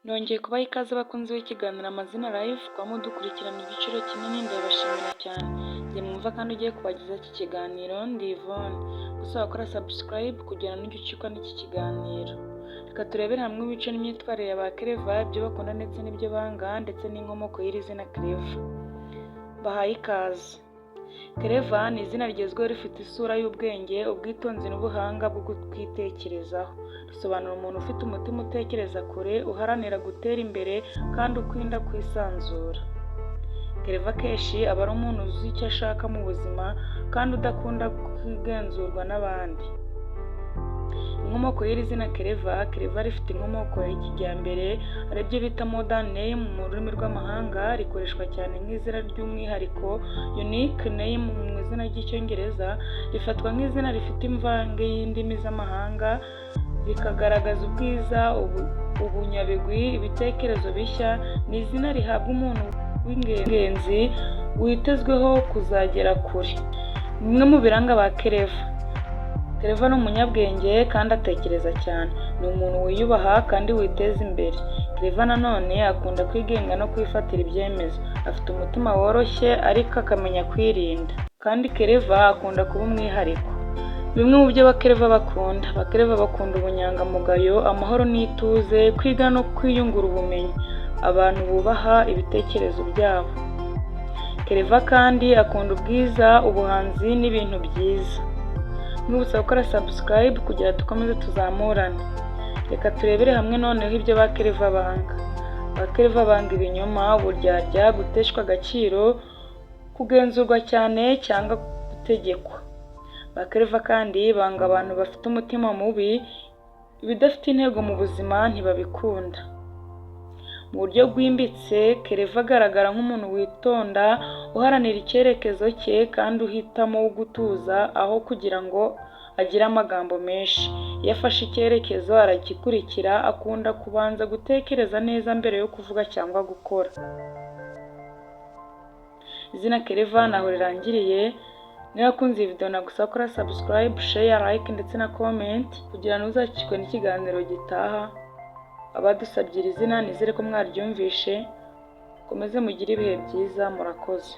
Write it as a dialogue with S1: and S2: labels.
S1: Nongeye kubaha ikaze abakunzi b'ikiganiro Amazina Live, kuba mudukurikirana igiciro kinini ndabashimira cyane. Njye mwumva kandi ugiye kubagezaho iki kiganiro ndi Yvonne. Gusa wakora subscribe kugira ngo ujye ucikwa n'iki kiganiro. Reka turebere hamwe ibice n'imyitwarire ya ba Claver, ibyo bakunda ndetse n'ibyo banga, ndetse n'inkomoko y'iri zina Claver. Bahaye ikaze. Claver ni izina rigezweho rifite isura y'ubwenge, ubwitonzi n'ubuhanga bwo kwitekerezaho. Risobanura umuntu ufite umutima utekereza kure, uharanira gutera imbere kandi ukunda kwisanzura. Claver kenshi aba ari umuntu uzi icyo ashaka mu buzima kandi udakunda kwigenzurwa n'abandi. Inkomoko y'iri zina Claver rifite inkomoko ya kijyambere, aribyo bita modern name mu rurimi rw'amahanga. Rikoreshwa cyane nk'izina ry'umwihariko unique name mu izina ry'icyongereza. Rifatwa nk'izina rifite imvange y'indimi z'amahanga, rikagaragaza ubwiza, ubunyabigwi, ibitekerezo bishya. Ni izina rihabwa umuntu w'ingenzi witezweho kuzagera kure. Bimwe mu biranga ba Claver ni umunyabwenge kandi atekereza cyane. Ni umuntu wiyubaha kandi witeza imbere. Claver nanone akunda kwigenga no kwifatira ibyemezo. Afite umutima woroshye ariko akamenya kwirinda. Kandi Claver akunda kuba umwihariko. Bimwe mu byo ba Claver bakunda ubunyangamugayo, amahoro n'ituze, kwiga no kwiyungura ubumenyi, abantu bubaha ibitekerezo byabo. Claver kandi akunda ubwiza, ubuhanzi n'ibintu byiza. Mwibutsa gukora subscribe kugira dukomeze tuzamurane. Reka turebere hamwe noneho ibyo ba Claver banga. Ba Claver banga ibinyoma, uburyarya, guteshwa agaciro, kugenzurwa cyane cyangwa gutegekwa. Ba Claver kandi banga abantu bafite umutima mubi, ibidafite intego mu buzima ntibabikunda. Mu buryo bwimbitse, Claver agaragara nk'umuntu witonda, uharanira icyerekezo cye kandi uhitamo gutuza aho kugira ngo agire amagambo menshi. Iyo afashe icyerekezo aragikurikira, akunda kubanza gutekereza neza mbere yo kuvuga cyangwa gukora. Izina Claver ntaho rirangiriye. Niba ukunze iyi video nagusaba gukora subscribe, share, like ndetse na comment kugira ngo uzacikwe n'ikiganiro gitaha. Abadusabye iri zina nizere ko mwaryumvishe. Komeze mugire ibihe byiza, murakoze.